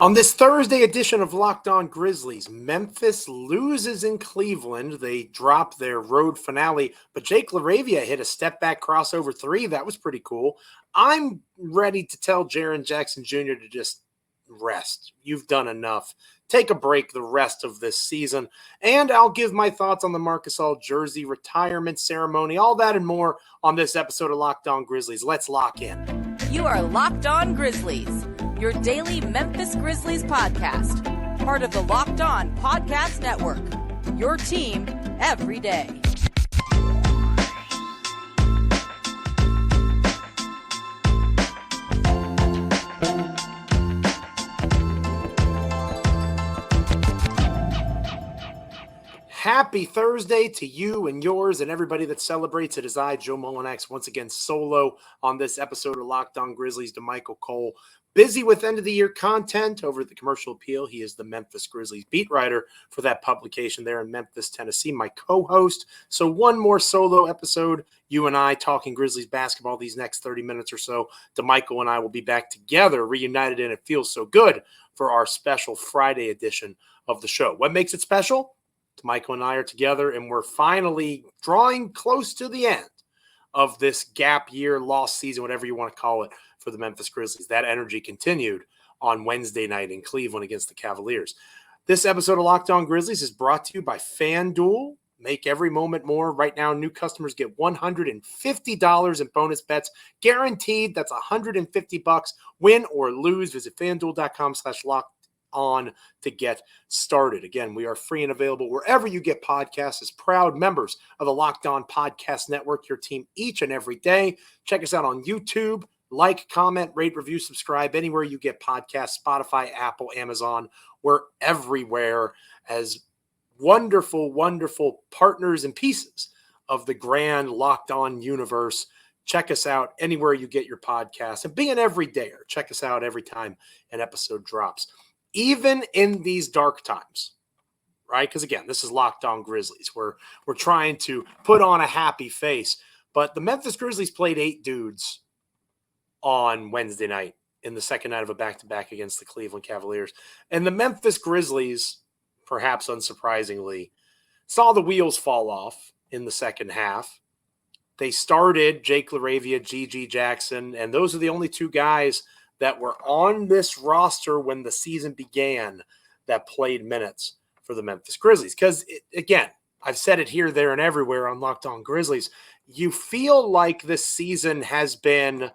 On this Thursday edition of Locked On Grizzlies, Memphis loses in Cleveland. They drop their road finale, but Jake LaRavia hit a step-back crossover three. That was pretty cool. I'm ready to tell Jaren Jackson Jr. to just rest. You've done enough. Take a break the rest of this season. And I'll give my thoughts on the Marc Gasol jersey retirement ceremony, all that and more on this episode of Locked On Grizzlies. Let's lock in. You are Locked On Grizzlies, your daily Memphis Grizzlies podcast, part of the Locked On Podcast Network, your team every day. Happy Thursday to you and yours and everybody that celebrates it. As I, Joe Mullinax, once again solo on this episode of Locked On Grizzlies to Michael Cole. Busy with end-of-the-year content over at the Commercial Appeal. He is the Memphis Grizzlies beat writer for that publication there in Memphis, Tennessee, my co-host. So one more solo episode, you and I talking Grizzlies basketball these next 30 minutes or so. DeMichael and I will be back together, reunited, and it feels so good for our special Friday edition of the show. What makes it special? Michael and I are together, and we're finally drawing close to the end of this gap year, lost season, whatever you want to call it, for the Memphis Grizzlies. That energy continued on Wednesday night in Cleveland against the Cavaliers. This episode of Locked On Grizzlies is brought to you by FanDuel. Make every moment more. Right now, new customers get $150 in bonus bets guaranteed. That's $150. Win or lose. Visit FanDuel.com/locked on to get started. Again, we are free and available wherever you get podcasts as proud members of the Locked On Podcast Network, your team each and every day. Check us out on YouTube. Like, comment, rate, review, subscribe anywhere you get podcasts, Spotify, Apple, Amazon. We're everywhere as wonderful, wonderful partners and pieces of the grand Locked On universe. Check us out anywhere you get your podcasts. And be an everydayer. Check us out every time an episode drops. Even in these dark times, right? Because again, this is Locked On Grizzlies. We're trying to put on a happy face. But the Memphis Grizzlies played 8 dudes on Wednesday night in the second night of a back-to-back against the Cleveland Cavaliers. And the Memphis Grizzlies, perhaps unsurprisingly, saw the wheels fall off in the second half. They started Jake LaRavia, Jaren Jackson, and those are the only 2 guys that were on this roster when the season began that played minutes for the Memphis Grizzlies. Because, again, I've said it here, there, and everywhere on Locked On Grizzlies. You feel like this season has been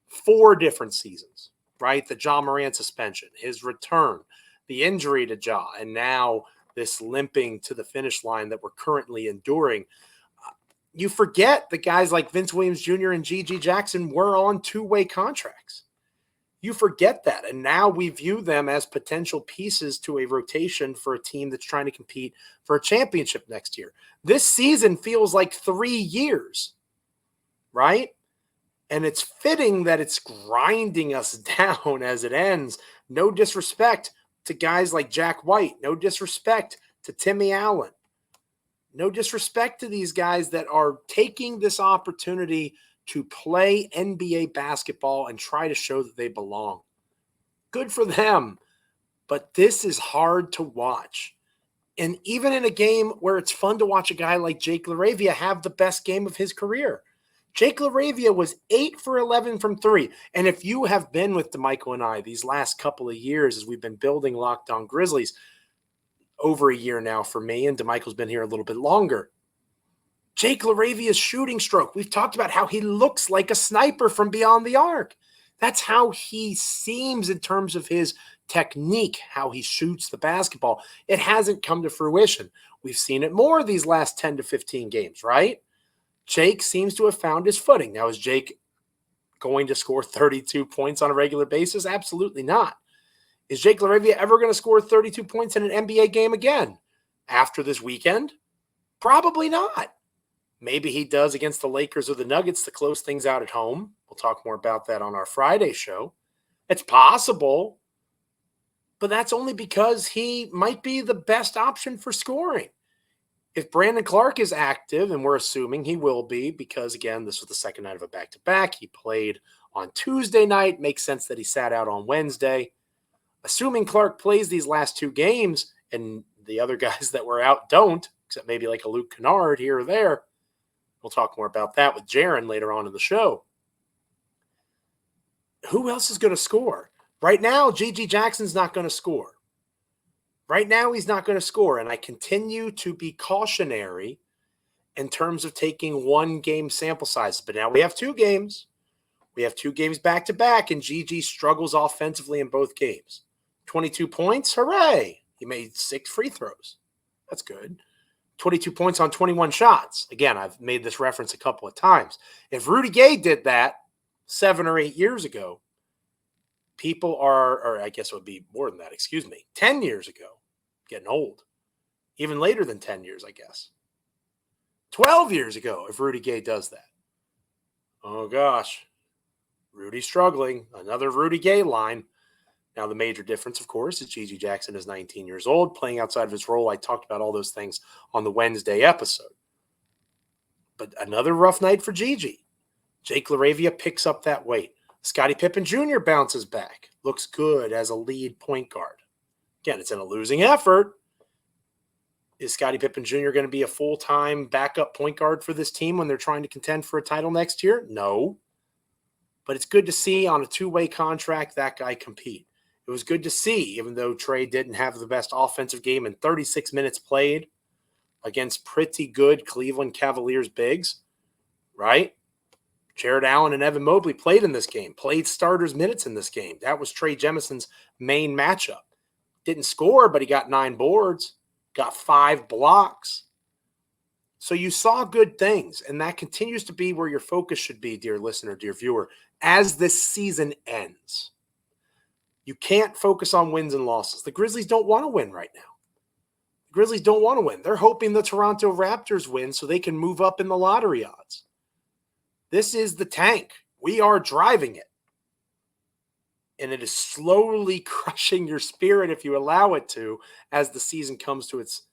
4 different seasons, right? The Ja Morant suspension, his return, the injury to Ja, and now this limping to the finish line that we're currently enduring. You forget that guys like Vince Williams Jr. and Jaren Jackson were on 2-way contracts. You forget that, and now we view them as potential pieces to a rotation for a team that's trying to compete for a championship next year. This season feels like 3 years, right? And it's fitting that it's grinding us down as it ends. No disrespect to guys like Jack White. No disrespect to Timmy Allen. No disrespect to these guys that are taking this opportunity to play NBA basketball and try to show that they belong. Good for them. But this is hard to watch. And even in a game where it's fun to watch a guy like Jake LaRavia have the best game of his career. Jake LaRavia was 8 for 11 from 3. And if you have been with DeMichael and I these last couple of years as we've been building Locked On Grizzlies, over a year now for me, and DeMichael's been here a little bit longer, Jake LaRavia's shooting stroke. We've talked about how he looks like a sniper from beyond the arc. That's how he seems in terms of his technique, how he shoots the basketball. It hasn't come to fruition. We've seen it more these last 10 to 15 games, right? Jake seems to have found his footing. Now, is Jake going to score 32 points on a regular basis? Absolutely not. Is Jake LaRavia ever going to score 32 points in an NBA game again after this weekend? Probably not. Maybe he does against the Lakers or the Nuggets to close things out at home. We'll talk more about that on our Friday show. It's possible, but that's only because he might be the best option for scoring. If Brandon Clark is active, and we're assuming he will be because, again, this was the second night of a back-to-back. He played on Tuesday night. Makes sense that he sat out on Wednesday. Assuming Clark plays these last 2 games and the other guys that were out don't, except maybe like a Luke Kennard here or there. We'll talk more about that with Jaren later on in the show. Who else is going to score? Right now, J.J. Jackson's not going to score. Right now, he's not going to score, and I continue to be cautionary in terms of taking 1 game sample size. But now we have 2 games. We have 2 games back-to-back, and Gigi struggles offensively in both games. 22 points, hooray! He made 6 free throws. That's good. 22 points on 21 shots. Again, I've made this reference a couple of times. If Rudy Gay did that 7 or 8 years ago, people are, or I guess it would be more than that, 10 years ago, getting old. Even later than 10 years, I guess. 12 years ago, if Rudy Gay does that. Oh, gosh. Rudy's struggling. Another Rudy Gay line. Now, the major difference, of course, is J.J. Jackson is 19 years old, playing outside of his role. I talked about all those things on the Wednesday episode. But another rough night for Gigi. Jake LaRavia picks up that weight. Scottie Pippen Jr. bounces back. Looks good as a lead point guard. Again, it's in a losing effort. Is Scottie Pippen Jr. going to be a full-time backup point guard for this team when they're trying to contend for a title next year? No. But it's good to see on a 2-way contract that guy compete. It was good to see, even though Trey didn't have the best offensive game in 36 minutes played against pretty good Cleveland Cavaliers bigs, right? Jared Allen and Evan Mobley played in this game, played starters minutes in this game. That was Trey Jemison's main matchup. Didn't score, but he got 9 boards, got 5 blocks. So you saw good things, and that continues to be where your focus should be, dear listener, dear viewer, as this season ends. You can't focus on wins and losses. The Grizzlies don't want to win right now. The Grizzlies don't want to win. They're hoping the Toronto Raptors win so they can move up in the lottery odds. This is the tank. We are driving it. And it is slowly crushing your spirit, if you allow it to, as the season comes to its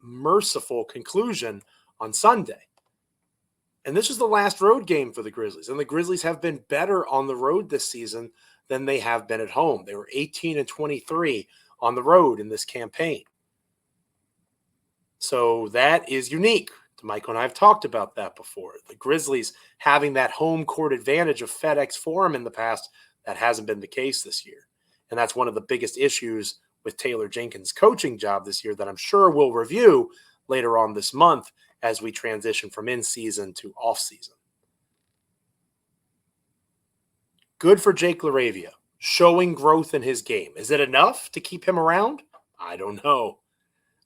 merciful conclusion on Sunday. And this is the last road game for the Grizzlies. And the Grizzlies have been better on the road this season than they have been at home. They were 18-23 on the road in this campaign. So that is unique. Michael and I have talked about that before. The Grizzlies having that home court advantage of FedEx Forum in the past, that hasn't been the case this year. And that's one of the biggest issues with Taylor Jenkins' coaching job this year that I'm sure we'll review later on this month as we transition from in-season to off-season. Good for Jake LaRavia, showing growth in his game. Is it enough to keep him around? I don't know.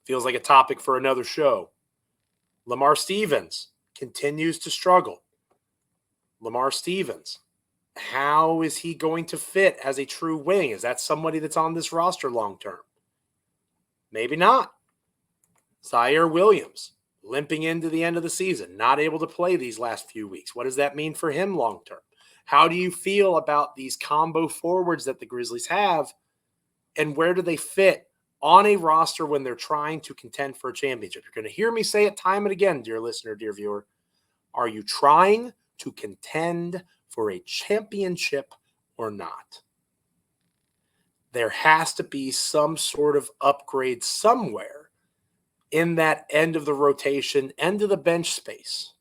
Feels like a topic for another show. Lamar Stevens continues to struggle. Lamar Stevens, how is he going to fit as a true wing? Is that somebody that's on this roster long-term? Maybe not. Zaire Williams, limping into the end of the season, not able to play these last few weeks. What does that mean for him long-term? How do you feel about these combo forwards that the Grizzlies have, and where do they fit on a roster when they're trying to contend for a championship? You're going to hear me say it time and again, dear listener, dear viewer. Are you trying to contend for a championship or not? There has to be some sort of upgrade somewhere in that end of the rotation, end of the bench space.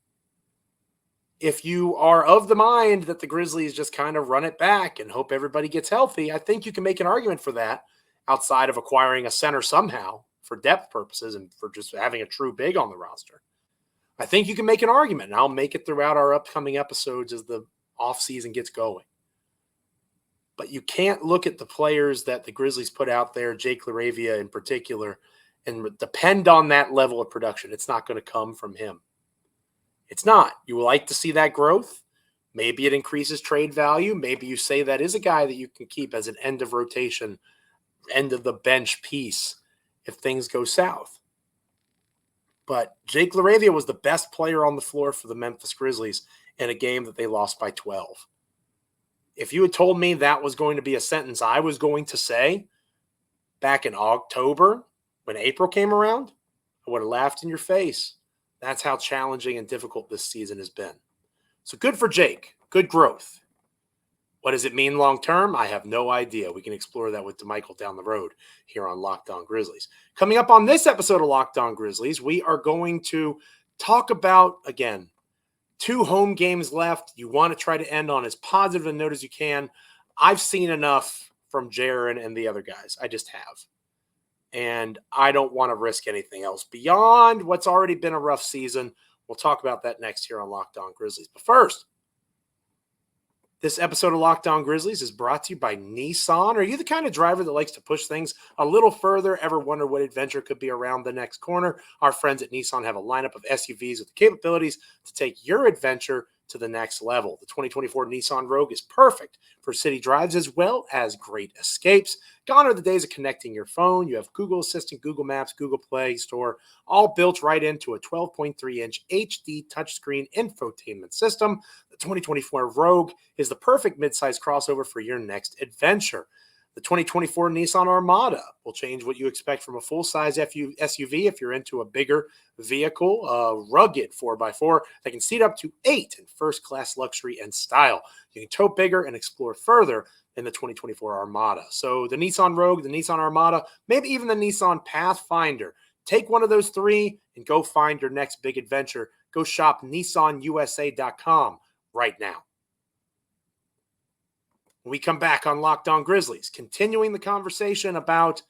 If you are of the mind that the Grizzlies just kind of run it back and hope everybody gets healthy, I think you can make an argument for that outside of acquiring a center somehow for depth purposes and for just having a true big on the roster. I think you can make an argument, and I'll make it throughout our upcoming episodes as the offseason gets going. But you can't look at the players that the Grizzlies put out there, Jake LaRavia in particular, and depend on that level of production. It's not going to come from him. It's not. You would like to see that growth. Maybe it increases trade value. Maybe you say that is a guy that you can keep as an end of rotation, end of the bench piece if things go south. But Jake LaRavia was the best player on the floor for the Memphis Grizzlies in a game that they lost by 12. If you had told me that was going to be a sentence I was going to say back in October when April came around, I would have laughed in your face. That's how challenging and difficult this season has been. So good for Jake. Good growth. What does it mean long-term? I have no idea. We can explore that with DeMichael down the road here on Locked On Grizzlies. Coming up on this episode of Locked On Grizzlies, we are going to talk about, again, 2 home games left. You want to try to end on as positive a note as you can. I've seen enough from Jaren and the other guys. I just have. And I don't want to risk anything else beyond what's already been a rough season. We'll talk about that next here on Locked On Grizzlies. But first, this episode of Locked On Grizzlies is brought to you by Nissan. Are you the kind of driver that likes to push things a little further? Ever wonder what adventure could be around the next corner? Our friends at Nissan have a lineup of SUVs with the capabilities to take your adventure to the next level. The 2024 Nissan Rogue is perfect for city drives as well as great escapes. Gone are the days of connecting your phone. You have Google Assistant, Google Maps, Google Play Store, all built right into a 12.3-inch HD touchscreen infotainment system. The 2024 Rogue is the perfect midsize crossover for your next adventure. The 2024 Nissan Armada will change what you expect from a full-size SUV if you're into a bigger vehicle, a rugged 4x4 that can seat up to 8 in first-class luxury and style. You can tow bigger and explore further in the 2024 Armada. So the Nissan Rogue, the Nissan Armada, maybe even the Nissan Pathfinder. Take one of those 3 and go find your next big adventure. Go shop nissanusa.com right now. When we come back on Locked On Grizzlies, continuing the conversation about,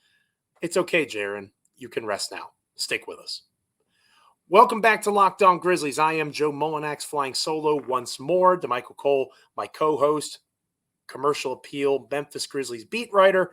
it's okay, Jaren, you can rest now. Stick with us. Welcome back to Locked On Grizzlies. I am Joe Mullinax, flying solo once more. DeMichael Cole, my co-host, commercial appeal, Memphis Grizzlies beat writer,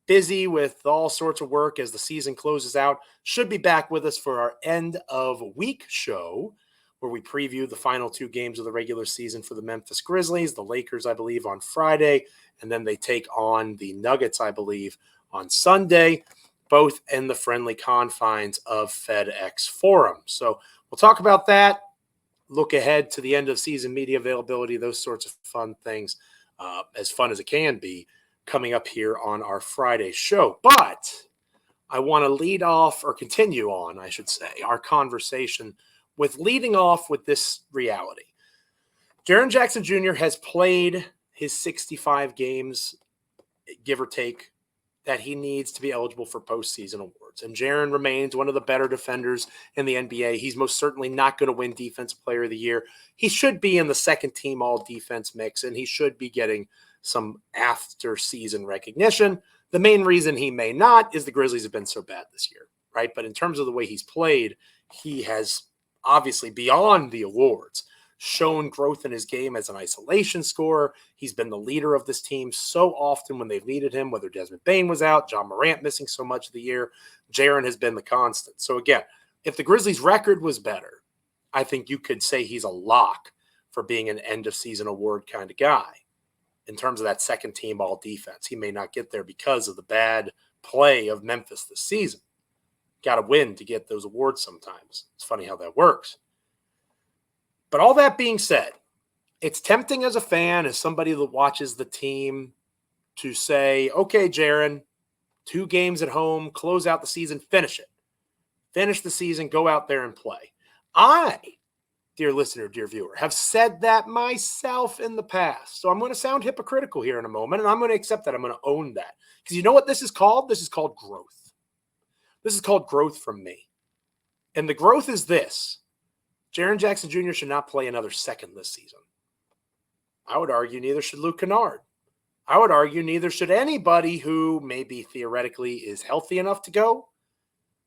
busy with all sorts of work as the season closes out. Should be back with us for our end of week show, where we preview the final 2 games of the regular season for the Memphis Grizzlies, the Lakers, I believe, on Friday, and then they take on the Nuggets, I believe, on Sunday, both in the friendly confines of FedEx Forum. So we'll talk about that, look ahead to the end of season media availability, those sorts of fun things, as fun as it can be, coming up here on our Friday show. But I want to lead off, or continue on, I should say, our conversation with leading off with this reality. Jaren Jackson Jr. has played his 65 games, give or take, that he needs to be eligible for postseason awards. And Jaren remains one of the better defenders in the NBA. He's most certainly not going to win Defensive Player of the Year. He should be in the second team all-defense mix, and he should be getting some after-season recognition. The main reason he may not is the Grizzlies have been so bad this year, right? But in terms of the way he's played, he has obviously, beyond the awards, shown growth in his game as an isolation scorer. He's been the leader of this team so often when they've needed him, whether Desmond Bane was out, John Morant missing so much of the year. Jaren has been the constant. So again, if the Grizzlies' record was better, I think you could say he's a lock for being an end-of-season award kind of guy. In terms of that second team all defense, he may not get there because of the bad play of Memphis this season. Got to win to get those awards sometimes. It's funny how that works. But all that being said, it's tempting as a fan, as somebody that watches the team, to say, okay, Jaren, 2 games at home, close out the season, finish it. Finish the season, go out there and play. I, dear listener, dear viewer, have said that myself in the past. So I'm going to sound hypocritical here in a moment, and I'm going to accept that. I'm going to own that. Because you know what this is called? This is called growth. This is called growth from me. And the growth is this. Jaren Jackson Jr. should not play another second this season. I would argue neither should Luke Kennard. I would argue neither should anybody who maybe theoretically is healthy enough to go.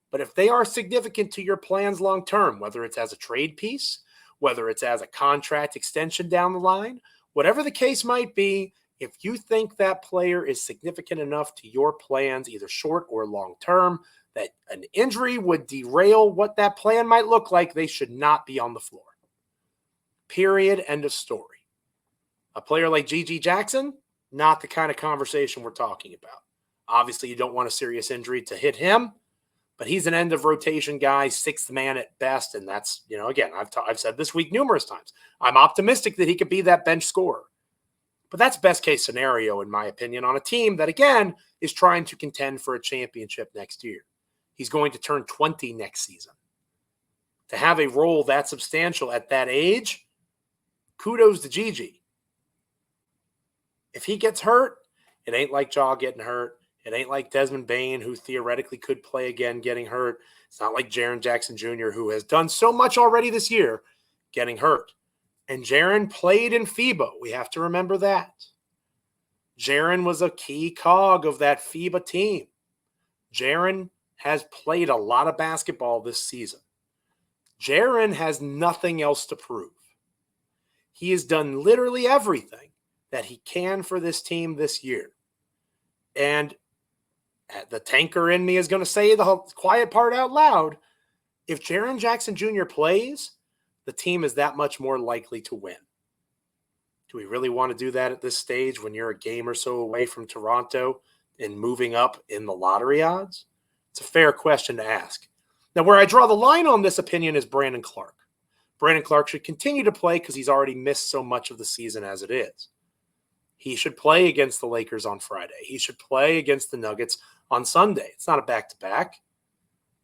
But if they are significant to your plans long term, whether it's as a trade piece, whether it's as a contract extension down the line, whatever the case might be, if you think that player is significant enough to your plans, either short or long term, that an injury would derail what that plan might look like, they should not be on the floor. Period. End of story. A player like G.G. Jackson, not the kind of conversation we're talking about. Obviously, you don't want a serious injury to hit him, but he's an end-of-rotation guy, 6th man at best, and that's, again, I've said this week numerous times. I'm optimistic that he could be that bench scorer. But that's best-case scenario, in my opinion, on a team that, again, is trying to contend for a championship next year. He's going to turn 20 next season. To have a role that substantial at that age, kudos to Gigi. If he gets hurt, it ain't like Jaw getting hurt. It ain't like Desmond Bane, who theoretically could play again, getting hurt. It's not like Jaren Jackson Jr., who has done so much already this year, getting hurt. And Jaren played in FIBA. We have to remember that. Jaren was a key cog of that FIBA team. Jaren has played a lot of basketball this season. Jaren has nothing else to prove. He has done literally everything that he can for this team this year. And the tanker in me is going to say the quiet part out loud. If Jaren Jackson Jr. plays, the team is that much more likely to win. Do we really want to do that at this stage when you're a game or so away from Toronto and moving up in the lottery odds? It's a fair question to ask. Now, where I draw the line on this opinion is Brandon Clark. Brandon Clark should continue to play because he's already missed so much of the season as it is. He should play against the Lakers on Friday. He should play against the Nuggets on Sunday. It's not a back-to-back.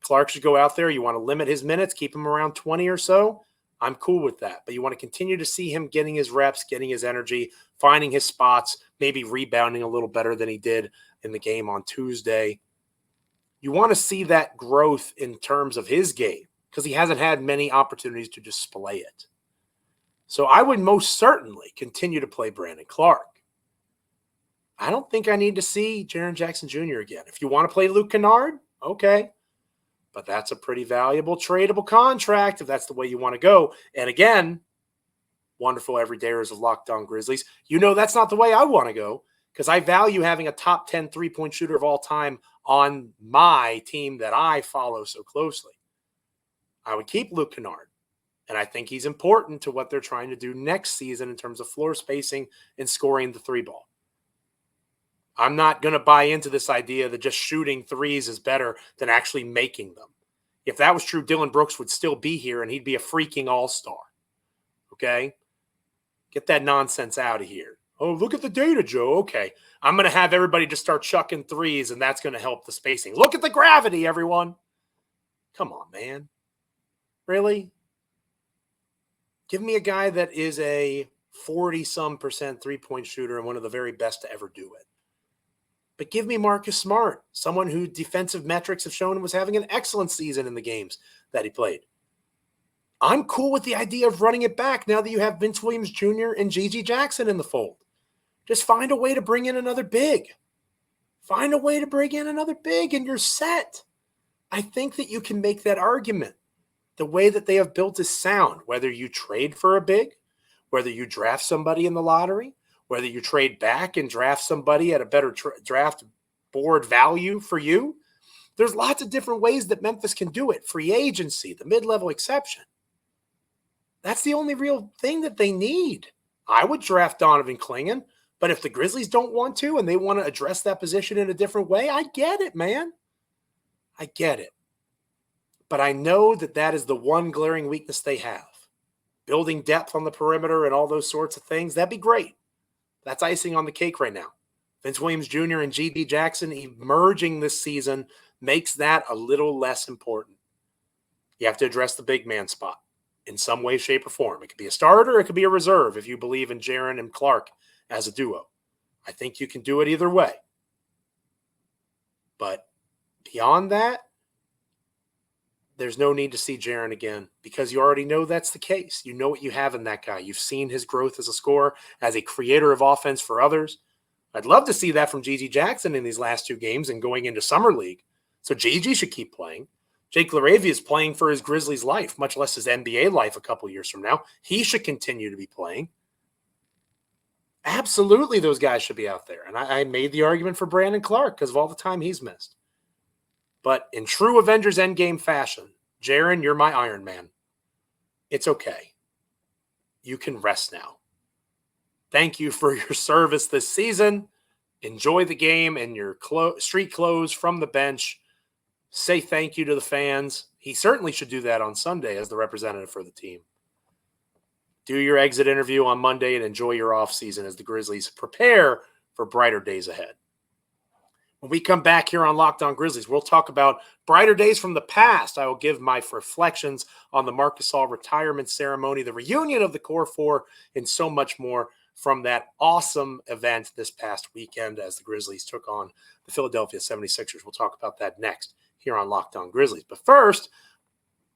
Clark should go out there. You want to limit his minutes, keep him around 20 or so. I'm cool with that. But you want to continue to see him getting his reps, getting his energy, finding his spots, maybe rebounding a little better than he did in the game on Tuesday. You want to see that growth in terms of his game because he hasn't had many opportunities to display it. So I would most certainly continue to play Brandon Clark. I don't think I need to see Jaren Jackson Jr. again. If you want to play Luke Kennard, okay. But that's a pretty valuable tradable contract if that's the way you want to go. And again, wonderful everydayers of Locked On Grizzlies, you know that's not the way I want to go because I value having a top 10 three-point shooter of all time on my team that I follow so closely. I would keep Luke Kennard, and I think he's important to what they're trying to do next season in terms of floor spacing and scoring the three ball. I'm not going to buy into this idea that just shooting threes is better than actually making them. If that was true, Dylan Brooks would still be here and he'd be a freaking all-star. Okay? Get that nonsense out of here. Oh, look at the data, Joe. Okay. I'm going to have everybody just start chucking threes and that's going to help the spacing. Look at the gravity, everyone. Come on, man. Really? Give me a guy that is a 40-some% three-point shooter and one of the very best to ever do it. But give me Marcus Smart, someone who defensive metrics have shown was having an excellent season in the games that he played. I'm cool with the idea of running it back now that you have Vince Williams Jr. and Gigi Jackson in the fold. Just find a way to bring in another big. Find a way to bring in another big and you're set. I think that you can make that argument. The way that they have built is sound, whether you trade for a big, whether you draft somebody in the lottery, whether you trade back and draft somebody at a better draft board value for you. There's lots of different ways that Memphis can do it. Free agency, the mid-level exception. That's the only real thing that they need. I would draft Donovan Clingan, but if the Grizzlies don't want to and they want to address that position in a different way, I get it, man. I get it. But I know that that is the one glaring weakness they have. Building depth on the perimeter and all those sorts of things, that'd be great. That's icing on the cake right now. Vince Williams Jr. and G.D. Jackson emerging this season makes that a little less important. You have to address the big man spot in some way, shape, or form. It could be a starter, it could be a reserve if you believe in Jaren and Clark as a duo. I think you can do it either way. But beyond that, there's no need to see Jaren again because you already know that's the case. You know what you have in that guy. You've seen his growth as a scorer, as a creator of offense for others. I'd love to see that from Gigi Jackson in these last two games and going into Summer League. So Gigi should keep playing. Jake LaRavia is playing for his Grizzlies life, much less his NBA life a couple years from now. He should continue to be playing. Absolutely, those guys should be out there. And I made the argument for Brandon Clark because of all the time he's missed. But in true Avengers Endgame fashion, Jaren, you're my Iron Man. It's okay. You can rest now. Thank you for your service this season. Enjoy the game and your street clothes from the bench. Say thank you to the fans. He certainly should do that on Sunday as the representative for the team. Do your exit interview on Monday and enjoy your offseason as the Grizzlies prepare for brighter days ahead. When we come back here on Locked On Grizzlies, we'll talk about brighter days from the past. I will give my reflections on the Marc Gasol retirement ceremony, the reunion of the Core Four, and so much more. from that awesome event this past weekend as the Grizzlies took on the Philadelphia 76ers. We'll talk about that next here on Locked On Grizzlies. But first,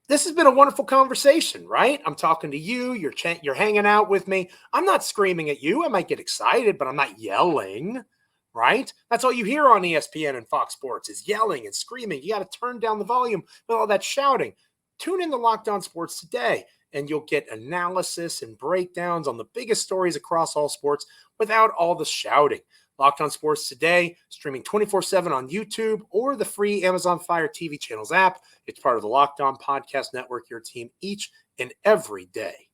this has been a wonderful conversation, right? I'm talking to you. You're hanging out with me. I'm not screaming at you. I might get excited, but I'm not yelling, right? That's all you hear on ESPN and Fox Sports is yelling and screaming. You got to turn down the volume with all that shouting. Tune in to Locked On Sports today, and you'll get analysis and breakdowns on the biggest stories across all sports without all the shouting. Locked On Sports Today, streaming 24/7 on YouTube or the free Amazon Fire TV channels app. It's part of the Locked On Podcast Network, your team each and every day.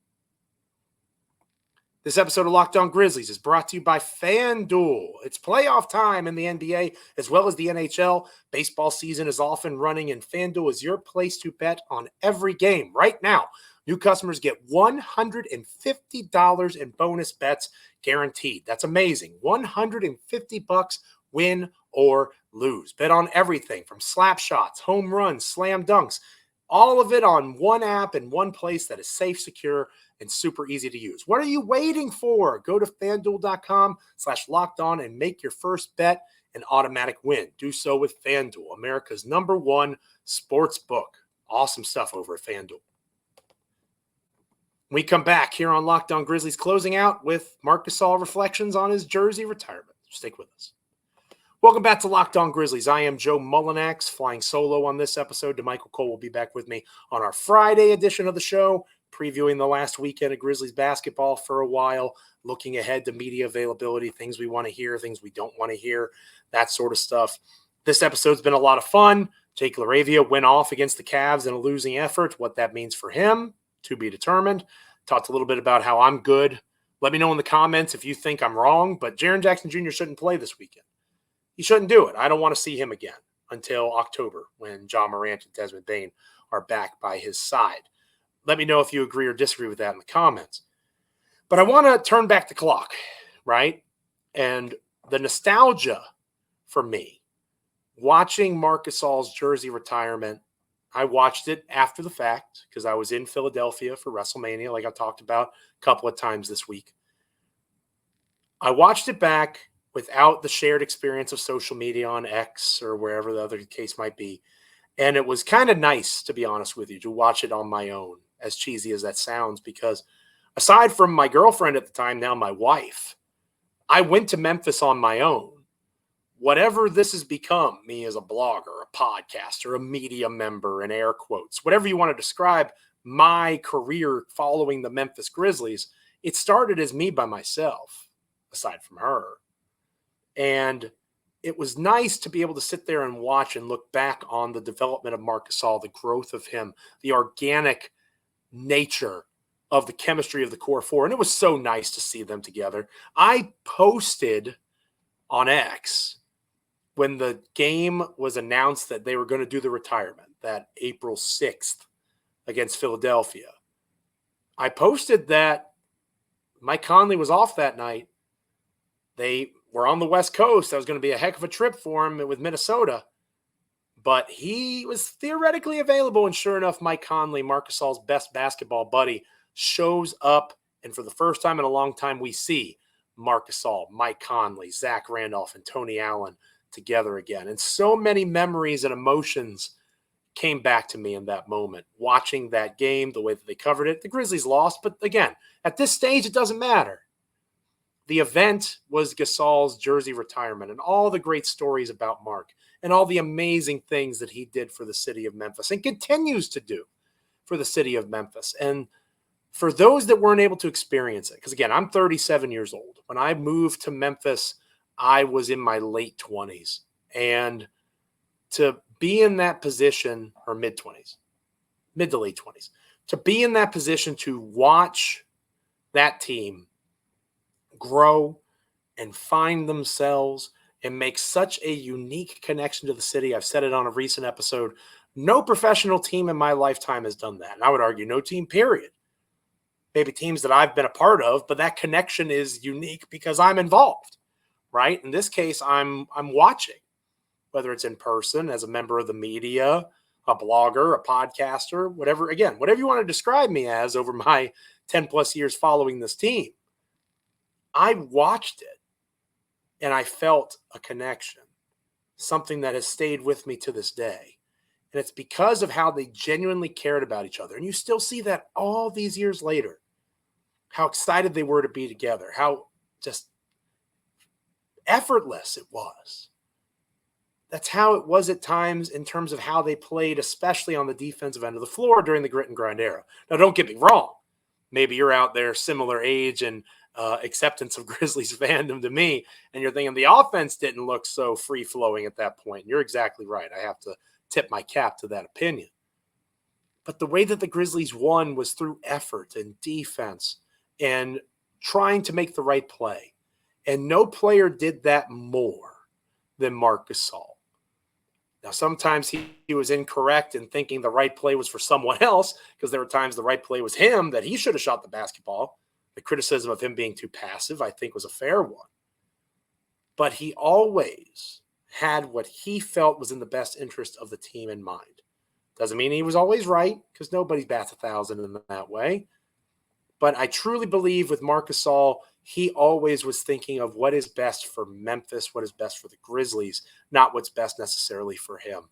This episode of Locked On Grizzlies is brought to you by FanDuel. It's playoff time in the NBA as well as the NHL. Baseball season is off and running, and FanDuel is your place to bet on every game. Right now, new customers get $150 in bonus bets guaranteed. That's amazing. $150 win or lose. Bet on everything from slap shots, home runs, slam dunks, all of it on one app in one place that is safe, secure, and super easy to use. What are you waiting for? Go to FanDuel.com/lockedon and make your first bet an automatic win. Do so with FanDuel, America's #1 sports book. Awesome stuff over at FanDuel. We come back here on Locked On Grizzlies, closing out with Marc Gasol reflections on his jersey retirement. Stick with us. Welcome back to Locked On Grizzlies. I am Joe Mullinax, flying solo on this episode. DeMichael Cole will be back with me on our Friday edition of the show, previewing the last weekend of Grizzlies basketball for a while, looking ahead to media availability, things we want to hear, things we don't want to hear, that sort of stuff. This episode's been a lot of fun. Jake LaRavia went off against the Cavs in a losing effort. What that means for him, to be determined. Talked a little bit about how I'm good. Let me know in the comments if you think I'm wrong, but Jaren Jackson Jr. shouldn't play this weekend. He shouldn't do it. I don't want to see him again until October when John Morant and Desmond Bane are back by his side. Let me know if you agree or disagree with that in the comments. But I want to turn back the clock, right? And the nostalgia for me, watching Marc Gasol's jersey retirement, I watched it after the fact because I was in Philadelphia for WrestleMania, like I talked about a couple of times this week. I watched it back without the shared experience of social media on X or wherever the other case might be. And it was kind of nice, to be honest with you, to watch it on my own, as cheesy as that sounds, because aside from my girlfriend at the time, now my wife, I went to Memphis on my own. Whatever this has become, me as a blogger, a podcaster, a media member, in air quotes, whatever you want to describe my career following the Memphis Grizzlies, it started as me by myself, aside from her. And it was nice to be able to sit there and watch and look back on the development of Marc Gasol, the growth of him, the organic nature of the chemistry of the core four. And it was so nice to see them together. I posted on X when the game was announced that they were going to do the retirement, that April 6th against Philadelphia. I posted that Mike Conley was off that night. They were on the West Coast. That was going to be a heck of a trip for him with Minnesota. But he was theoretically available, and sure enough, Mike Conley, Marc Gasol's best basketball buddy, shows up, and for the first time in a long time, we see Marc Gasol, Mike Conley, Zach Randolph, and Tony Allen together again. And so many memories and emotions came back to me in that moment, watching that game, the way that they covered it. The Grizzlies lost, but again, at this stage, it doesn't matter. The event was Gasol's jersey retirement and all the great stories about Marc and all the amazing things that he did for the city of Memphis and continues to do for the city of Memphis. And for those that weren't able to experience it, because again, I'm 37 years old. When I moved to Memphis, I was in my late 20s. And to be in that position, or mid to late 20s, to be in that position to watch that team grow and find themselves and make such a unique connection to the city. I've said it on a recent episode. No professional team in my lifetime has done that. And I would argue no team, period. Maybe teams that I've been a part of, but that connection is unique because I'm involved, right? In this case, I'm watching, whether it's in person as a member of the media, a blogger, a podcaster, whatever you want to describe me as over my 10 plus years following this team. I watched it and I felt a connection, something that has stayed with me to this day. And it's because of how they genuinely cared about each other. And you still see that all these years later, how excited they were to be together, how just effortless it was. That's how it was at times in terms of how they played, especially on the defensive end of the floor during the grit and grind era. Now, don't get me wrong. Maybe you're out there similar age and acceptance of Grizzlies fandom to me, and you're thinking the offense didn't look so free-flowing at that point. You're exactly right. I have to tip my cap to that opinion. But the way that the Grizzlies won was through effort and defense and trying to make the right play. And no player did that more than Marc Gasol. Now, sometimes he was incorrect in thinking the right play was for someone else, because there were times the right play was him, that he should have shot the basketball. The criticism of him being too passive, I think, was a fair one. But he always had what he felt was in the best interest of the team in mind. Doesn't mean he was always right, because nobody bats 1,000 in that way. But I truly believe with Marc Gasol, he always was thinking of what is best for Memphis, what is best for the Grizzlies, not what's best necessarily for him.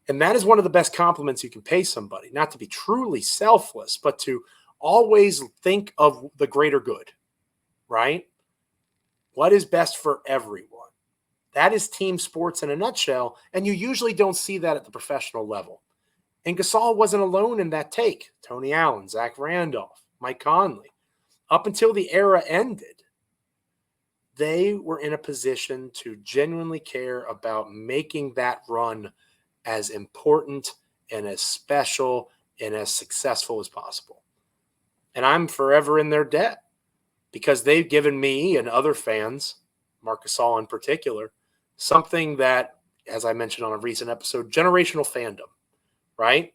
And that is one of the best compliments you can pay somebody, not to be truly selfless, but to always think of the greater good, right? What is best for everyone? That is team sports in a nutshell, and you usually don't see that at the professional level. And Gasol wasn't alone in that take. Tony Allen, Zach Randolph, Mike Conley. Up until the era ended, they were in a position to genuinely care about making that run as important and as special and as successful as possible. And I'm forever in their debt, because they've given me and other fans, Marc Gasol in particular, something that, as I mentioned on a recent episode, generational fandom, right?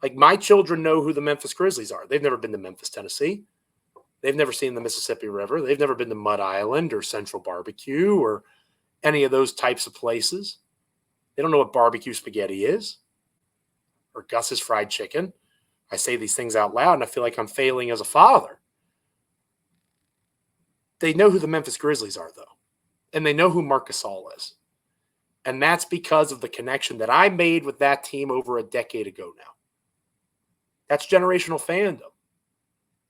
Like, my children know who the Memphis Grizzlies are. They've never been to Memphis, Tennessee. They've never seen the Mississippi River. They've never been to Mud Island or Central Barbecue or any of those types of places. They don't know what barbecue spaghetti is or Gus's fried chicken. I say these things out loud, and I feel like I'm failing as a father. They know who the Memphis Grizzlies are, though, and they know who Marc Gasol is. And that's because of the connection that I made with that team over a decade ago now. That's generational fandom.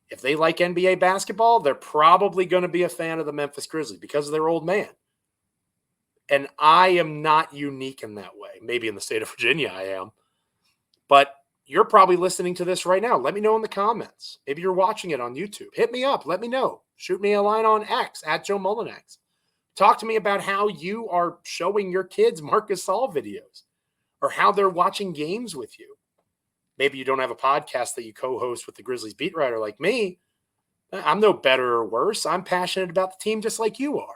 If they like NBA basketball, they're probably going to be a fan of the Memphis Grizzlies because of their old man. And I am not unique in that way. Maybe in the state of Virginia I am. But you're probably listening to this right now. Let me know in the comments. Maybe you're watching it on YouTube. Hit me up. Let me know. Shoot me a line on X at Joe Mullinax. Talk to me about how you are showing your kids Marc Gasol videos or how they're watching games with you. Maybe you don't have a podcast that you co-host with the Grizzlies beat writer like me. I'm no better or worse. I'm passionate about the team just like you are.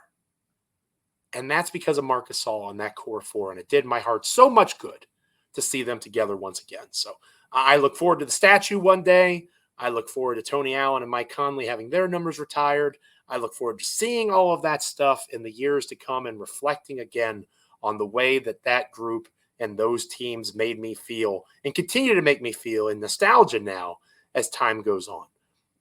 And that's because of Marc Gasol on that core four. And it did my heart so much good to see them together once again. So I look forward to the statue one day. I look forward to Tony Allen and Mike Conley having their numbers retired. I look forward to seeing all of that stuff in the years to come and reflecting again on the way that that group and those teams made me feel and continue to make me feel in nostalgia now as time goes on.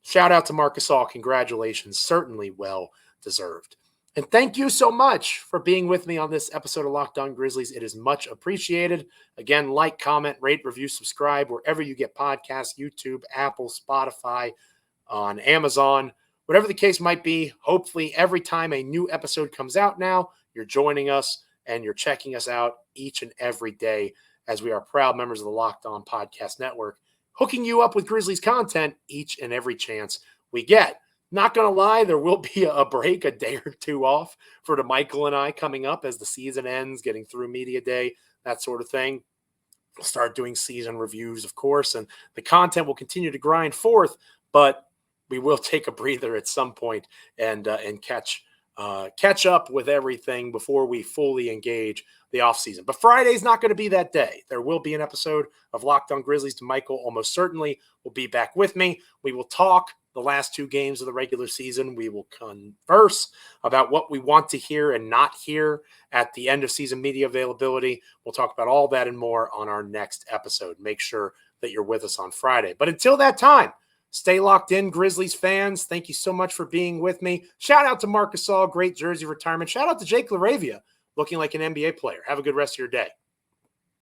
Shout out to Marc Gasol. Congratulations. Certainly well deserved. And thank you so much for being with me on this episode of Locked On Grizzlies. It is much appreciated. Again, like, comment, rate, review, subscribe wherever you get podcasts, YouTube, Apple, Spotify, on Amazon, whatever the case might be. Hopefully every time a new episode comes out now, you're joining us and you're checking us out each and every day as we are proud members of the Locked On Podcast Network, hooking you up with Grizzlies content each and every chance we get. Not going to lie, there will be a break, a day or two off for DeMichael and I coming up as the season ends, getting through media day, that sort of thing. We'll start doing season reviews, of course, and the content will continue to grind forth, but we will take a breather at some point and catch up with everything before we fully engage the offseason. But Friday's not going to be that day. There will be an episode of Locked On Grizzlies. DeMichael almost certainly will be back with me. We will talk the last two games of the regular season. We will converse about what we want to hear and not hear at the end of season media availability. We'll talk about all that and more on our next episode. Make sure that you're with us on Friday. But until that time, Stay locked in, Grizzlies fans. Thank you so much for being with me. Shout out to Marc Gasol, great jersey retirement. Shout out to Jake LaRavia, looking like an NBA player. Have a good rest of your day.